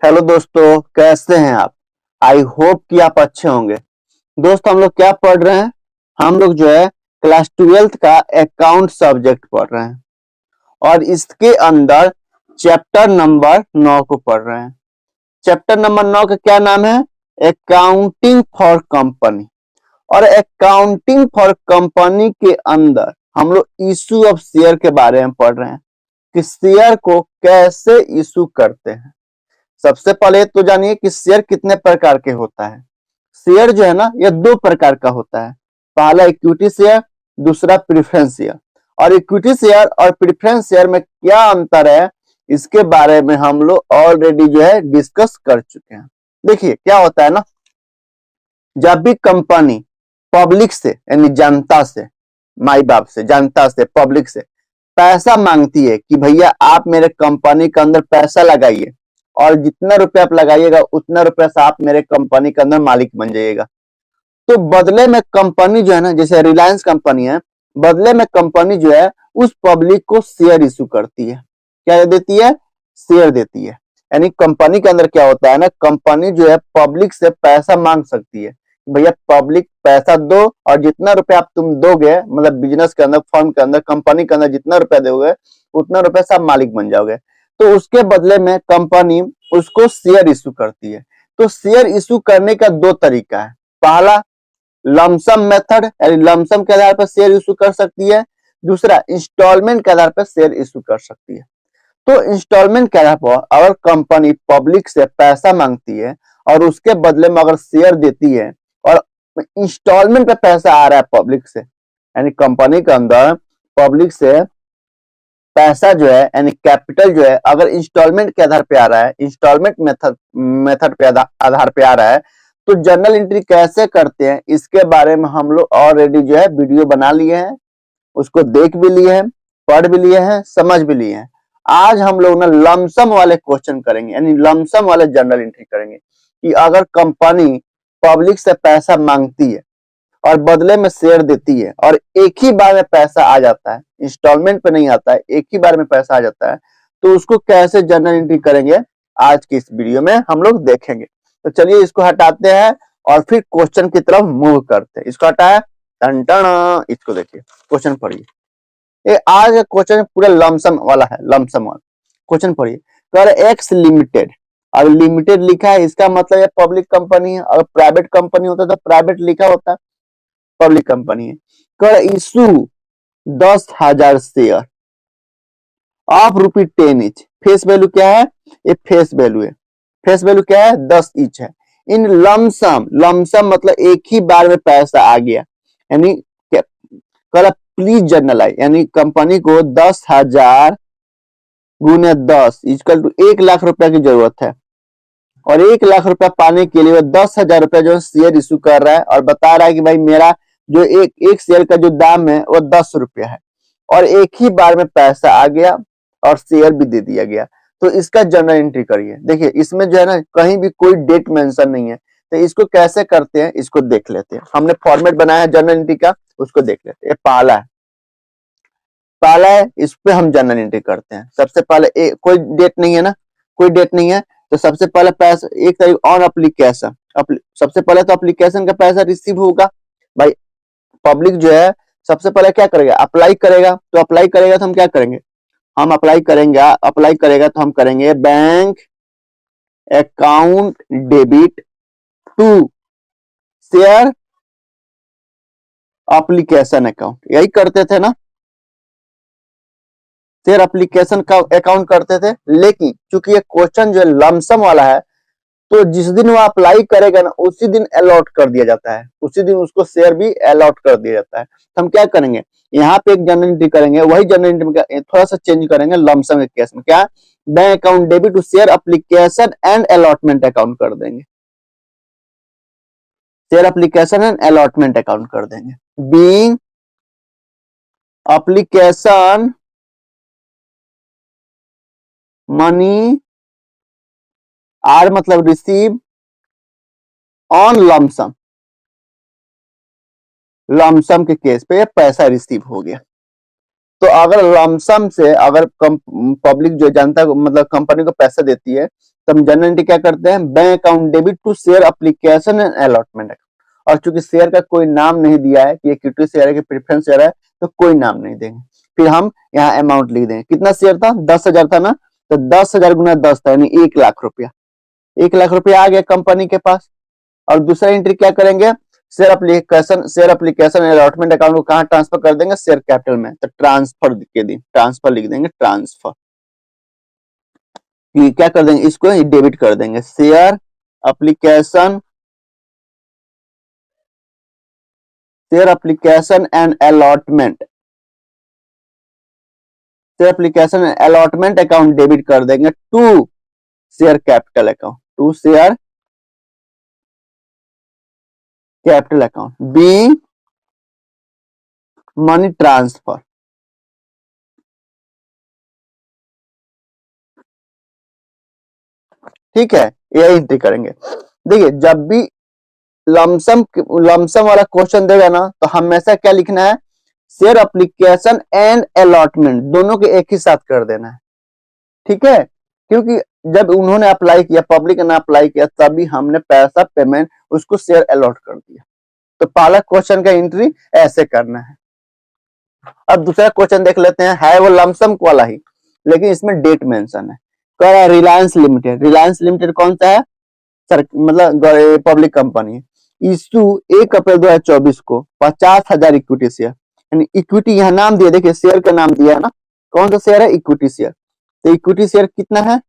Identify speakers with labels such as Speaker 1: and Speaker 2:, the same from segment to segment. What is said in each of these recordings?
Speaker 1: Hello दोस्तों, कैसे हैं आप। आई होप कि आप अच्छे होंगे। दोस्त, हम लोग क्या पढ़ रहे हैं। हम लोग जो है क्लास 12th का अकाउंट सब्जेक्ट पढ़ रहे हैं और इसके अंदर चैप्टर नंबर 9 को पढ़ रहे हैं। चैप्टर नंबर 9 का क्या नाम है? Accounting for company. और अकाउंटिंग फॉर कंपनी के अंदर हम लोग इशू ऑफ शेयर के बारे में पढ़ रहे हैं कि शेयर को कैसे इशू करते हैं। सबसे पहले तो जानिए कि शेयर कितने प्रकार के होता है। शेयर जो है ना, यह दो प्रकार का होता है। पहला इक्विटी शेयर, दूसरा प्रेफरेंस शेयर। और इक्विटी शेयर और प्रेफरेंस शेयर में क्या अंतर है, इसके बारे में हम लोग ऑलरेडी जो है डिस्कस कर चुके हैं। देखिए क्या होता है ना, जब भी कंपनी पब्लिक से यानी जनता से, माई बाप से, जनता से, पब्लिक से पैसा मांगती है कि भैया आप मेरे कंपनी के अंदर पैसा लगाइए और जितना रुपया आप लगाइएगा उतना रुपया से आप मेरे कंपनी के अंदर मालिक बन जाइएगा, तो बदले में कंपनी जो है ना, जैसे रिलायंस कंपनी है, बदले में कंपनी जो है उस पब्लिक को शेयर इशू करती है। क्या देती है? शेयर देती है। यानी कंपनी के अंदर क्या होता है ना, कंपनी जो है पब्लिक से पैसा मांग सकती है। भैया पब्लिक पैसा दो और जितना रुपया आप तुम दोगे, मतलब बिजनेस के अंदर, फर्म के अंदर, कंपनी के अंदर जितना रुपया दोगे उतना रुपया से आप मालिक बन जाओगे। तो उसके बदले में कंपनी उसको शेयर इशू करती है। तो शेयर इशू करने का दो तरीका है। पहला लमसम मेथड, यानी लमसम के आधार पर शेयर इशू कर सकती है। दूसरा इंस्टॉलमेंट के आधार पर शेयर इशू कर सकती है। तो इंस्टॉलमेंट के आधार पर अगर कंपनी पब्लिक से पैसा मांगती है और उसके बदले में अगर शेयर देती है और इंस्टॉलमेंट पे पैसा आ रहा है पब्लिक से, यानी कंपनी के अंदर पब्लिक से पैसा जो है यानी कैपिटल जो है अगर इंस्टॉलमेंट के आधार पे आ रहा है, इंस्टॉलमेंट मेथड पे आधार पे आ रहा है, तो जर्नल एंट्री कैसे करते हैं इसके बारे में हम लोग ऑलरेडी जो है वीडियो बना लिए हैं, उसको देख भी लिए हैं, पढ़ भी लिए हैं, समझ भी लिए हैं। आज हम लोग ना लमसम वाले क्वेश्चन करेंगे, यानी लमसम वाले जर्नल एंट्री करेंगे कि अगर कंपनी पब्लिक से पैसा मांगती है और बदले में शेयर देती है और एक ही बार में पैसा आ जाता है, इंस्टॉलमेंट पे नहीं आता है, एक ही बार में पैसा आ जाता है, तो उसको कैसे जर्नल एंट्री करेंगे आज की इस वीडियो में हम लोग देखेंगे। तो चलिए इसको हटाते हैं और फिर क्वेश्चन की तरफ मूव करते हैं। इसको हटाया, टन इसको देखिए, क्वेश्चन पढ़िए। ये आज का क्वेश्चन पूरा लमसम वाला है, लमसम वाला क्वेश्चन पढ़िए। कर एक्स लिमिटेड, अगर लिमिटेड लिखा है इसका मतलब है पब्लिक कंपनी है, अगर प्राइवेट कंपनी होता तो प्राइवेट लिखा होता, पब्लिक कंपनी है। कर issue 10,000 share of ₹10 each. Face value क्या है? ये फेस वैल्यू है। फेस वैल्यू क्या है? 10 ईच है। इन लमसम, लमसम मतलब एक ही बार में पैसा आ गया, यानी कर प्लीज जर्नलाइज, यानी कंपनी को 10,000 गुने 10 इक्वल टू 1 लाख रुपया की जरूरत है और 1 लाख रुपया पाने के लिए वो 10,000 रुपया जो शेयर इशू कर रहा है और बता रहा है कि भाई मेरा जो एक शेयर का जो दाम है वो 10 रुपया है और एक ही बार में पैसा आ गया और शेयर भी दे दिया गया। तो इसका जर्नल एंट्री करिए। देखिए इसमें जो है ना कहीं भी कोई डेट मेंशन नहीं है, तो इसको कैसे करते हैं इसको देख लेते हैं। हमने फॉर्मेट बनाया है जर्नल एंट्री का, उसको देख लेते हैं। पहला है, पहला है, इस पे हम जर्नल एंट्री करते हैं। सबसे पहले कोई डेट नहीं है ना, कोई डेट नहीं है, तो सबसे पहले पैसा 1 तारीख ऑन एप्लीकेशन, सबसे पहले तो एप्लीकेशन का पैसा रिसीव होगा। भाई पब्लिक जो है सबसे पहले क्या करेगा? अप्लाई करेगा। तो अप्लाई करेगा तो हम क्या करेंगे? हम अप्लाई करेंगे, अप्लाई करेगा तो हम करेंगे bank account debit to share application account, यही करते थे ना, शेयर एप्लीकेशन का अकाउंट करते थे। लेकिन चूंकि ये क्वेश्चन जो है लमसम वाला है, तो जिस दिन वो अप्लाई करेगा ना उसी दिन अलॉट कर दिया जाता है, उसी दिन उसको शेयर भी अलॉट कर दिया जाता है। तो हम क्या करेंगे, यहाँ पे एक जर्नल एंट्री करेंगे, वही जर्नल एंट्री में थोड़ा सा चेंज करेंगे लमसम के केस में। क्या? Bank account debit to share application and allotment account कर देंगे, share application and allotment account कर देंगे। बीइंग एप्लीकेशन मनी आर मतलब रिसीव ऑन लमसम, लमसम के केस पे पैसा रिसीव हो गया। तो अगर लमसम से अगर पब्लिक जो जनता को मतलब कंपनी को पैसा देती है तो हम जनरल एंट्री क्या करते हैं, bank account debit to share application and allotment. और चूंकि शेयर का कोई नाम नहीं दिया है कि इक्विटी शेयर है कि प्रेफरेंस शेयर है, तो कोई नाम नहीं देंगे। फिर हम यहाँ अमाउंट लिख देंगे, कितना शेयर था, 10,000 था ना, तो 10,000 गुना 10 था, यानी 1,00,000 रुपया। 1,00,000 रुपया आ गया कंपनी के पास। और दूसरा एंट्री क्या करेंगे, शेयर एप्लीकेशन अलॉटमेंट अकाउंट को कहां ट्रांसफर कर देंगे, शेयर कैपिटल में, तो ट्रांसफर के दिन ट्रांसफर लिख देंगे, ट्रांसफर। ये क्या कर देंगे, इसको डेबिट कर देंगे, share application and allotment, share application allotment account debit कर देंगे to share capital account, to share capital account being money transfer. ठीक है, ये एंट्री करेंगे। देखिए जब भी लमसम वाला क्वेश्चन देगा ना, तो हमेशा क्या लिखना है, शेयर एप्लीकेशन एंड अलॉटमेंट दोनों के एक ही साथ कर देना है। ठीक है, क्योंकि जब उन्होंने अप्लाई किया, पब्लिक ने अप्लाई किया, तभी हमने पैसा पेमेंट उसको शेयर अलॉट कर दिया। तो पहला क्वेश्चन का एंट्री ऐसे करना है। अब दूसरा क्वेश्चन देख लेते हैं, है वो लमसम वाला ही, लेकिन इसमें डेट मेंशन है। कह रहा है रिलायंस लिमिटेड, रिलायंस लिमिटेड कौन सा है, सर मतलब पब्लिक कंपनी है। इशू 1 अप्रैल 2024 को 50,000 इक्विटी शेयर, यानी इक्विटी यहाँ नाम दिया, देखिए शेयर का नाम दिया है ना, कौन सा शेयर है, इक्विटी शेयर। तो इक्विटी शेयर कितना है,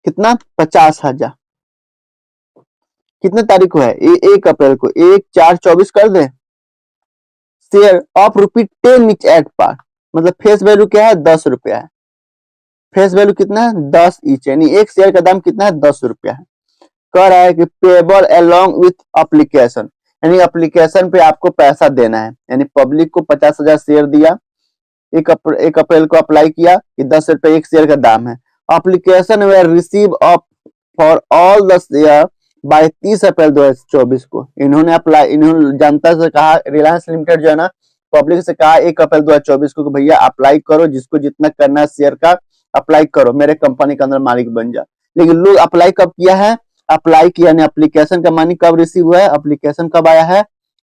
Speaker 1: कितना, 50,000। कितने तारीख को है, 1 अप्रैल को, 1/4/24 कर दे। Share of ₹10 each at par, मतलब फेस वैल्यू क्या है, 10 रुपया है। फेस वैल्यू कितना है, 10 ईच, यानी एक शेयर का दाम कितना है, 10 रुपया है। कह रहा है कि पेबल अलोंग विथ एप्लीकेशन, यानी एप्लीकेशन पे आपको पैसा देना है। यानी पब्लिक को 50,000 शेयर दिया, 1 अप्रैल को अप्लाई किया कि 10 रुपए एक शेयर का दाम है। Application were received of for all the share by 30 April 2024 को। इन्होंने जनता से कहा, रिलायंस लिमिटेड जो है ना, पब्लिक से कहा 1 अप्रैल 2024 को, भैया अप्लाई करो, जिसको जितना करना है शेयर का अप्लाई करो, मेरे कंपनी के अंदर मालिक बन जा। लेकिन लोग अप्लाई कब किया है, अप्लाई किया नहीं, एप्लीकेशन का मनी कब रिसीव हुआ है, एप्लीकेशन कब आया है,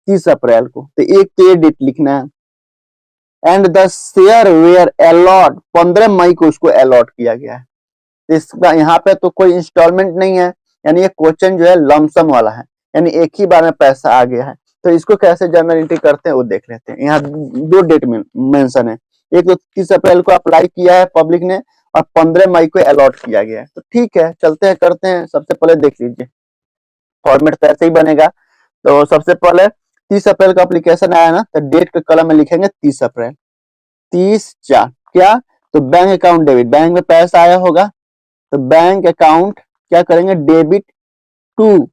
Speaker 1: 30 अप्रैल को। तो एक तो ये डेट लिखना है। And the share were allot, 15 मई को उसको अलॉट किया गया है। इसका यहाँ पे तो कोई इंस्टॉलमेंट नहीं है, यानी ये क्वेश्चन जो है लमसम वाला है, यानी एक ही बार में पैसा आ गया है। तो इसको कैसे जनरल एंट्री करते हैं वो देख लेते हैं। यहाँ 2 डेट में मेंशन है, एक तो 30 अप्रैल को अप्लाई किया है पब्लिक ने, और 15 मई को अलॉट किया गया है। तो ठीक है, चलते हैं करते हैं। सबसे पहले देख लीजिए, फॉर्मेट तो ऐसे ही बनेगा। तो सबसे पहले 30 अप्रैल का एप्लीकेशन आया ना, तो डेट के कॉलम में लिखेंगे 30 अप्रैल, 30/4 क्या, तो बैंक अकाउंट डेबिट, बैंक में पैसा आया होगा, तो बैंक अकाउंट क्या करेंगे, डेबिट टू,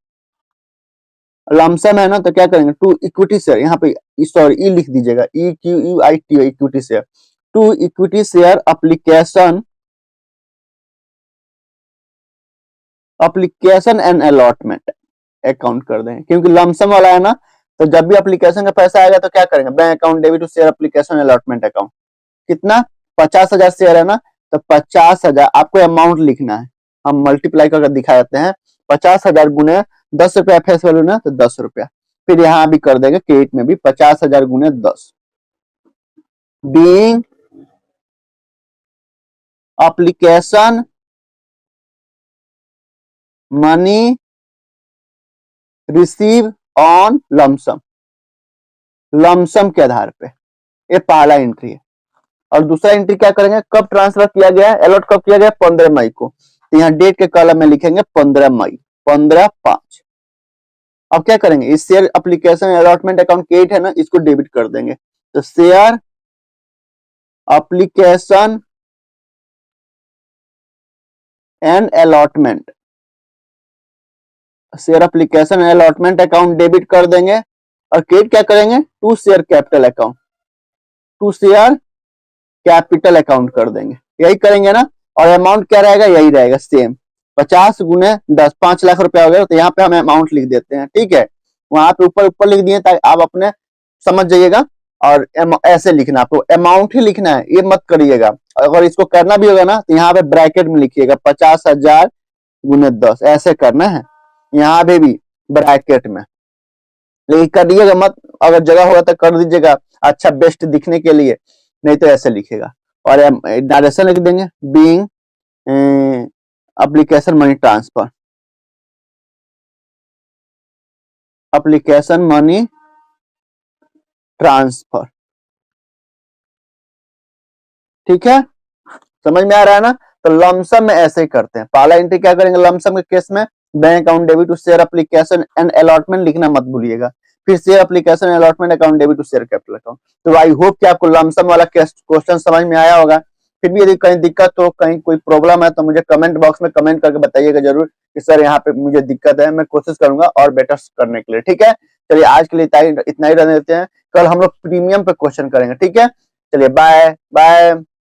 Speaker 1: लमसम है ना, तो क्या करेंगे, टू इक्विटी शेयर, यहाँ पे सॉरी ई लिख दीजिएगा, EQUIT, equity share, to equity share application and allotment account कर देंगे, क्योंकि लमसम वाला है ना। तो जब भी एप्लीकेशन का पैसा आएगा तो क्या करेंगे, bank account debit to share application allotment account. कितना, 50,000 शेयर है ना, तो 50,000 आपको अमाउंट लिखना है, हम मल्टीप्लाई करके दिखा देते हैं। 50,000 गुने 10 रुपया फेस वैल्यू ना, तो 10 रुपया। फिर यहाँ भी कर देंगे क्रेडिट में भी, 50,000 गुने 10 being application money receive on lump sum, lump sum के आधार पे। ये पहला एंट्री है। और दूसरा एंट्री क्या करेंगे, कब ट्रांसफर किया गया है, अलॉट कब किया गया, 15 मई को। तो यहाँ डेट के कॉलम में लिखेंगे 15 मई, 15/5। अब क्या करेंगे, इस share application allotment account credit है ना, इसको डेबिट कर देंगे। तो share application and allotment, share application allotment account debit कर देंगे। और क्रेडिट क्या करेंगे, to share capital account, to share capital account कर देंगे, यही करेंगे ना। और अमाउंट क्या रहेगा, यही रहेगा सेम, 50 गुने 10, 5 लाख रुपया हो गया। तो यहाँ पे हम अमाउंट लिख देते हैं, ठीक है, वहां पे ऊपर ऊपर लिख दिए ताकि आप अपने समझ जाइएगा। और ऐसे लिखना, आपको अमाउंट ही लिखना है, ये मत करिएगा अगर इसको करना भी होगा ना तो यहाँ पे ब्रैकेट में लिखिएगा 50,000 गुने 10 ऐसे करना है, यहाँ पे भी ब्रैकेट में। लेकिन करिएगा मत, अगर जगह होगा तो कर दीजिएगा अच्छा बेस्ट दिखने के लिए, नहीं तो ऐसे लिखेगा। और डायरेक्शन लिख देंगे being application money transfer, application money transfer. ठीक है, समझ में आ रहा है ना। तो लमसम में ऐसे ही करते हैं। पहला एंट्री क्या करेंगे लमसम के केस में, bank account debit to share application and allotment लिखना मत भूलिएगा, फिर share application allotment account debit to share capital account. तो आई होप कि आपको लमसम वाला क्वेश्चन समझ में आया होगा। फिर भी यदि कहीं दिक्कत हो, कहीं कोई प्रॉब्लम है तो मुझे कमेंट बॉक्स में कमेंट करके बताइएगा जरूर कि सर यहाँ पे मुझे दिक्कत है, मैं कोशिश करूंगा और बेटर करने के लिए। ठीक है, चलिए आज के लिए इतना ही रहने देते हैं, कल हम लोग प्रीमियम पे क्वेश्चन करेंगे। ठीक है, चलिए बाय बाय।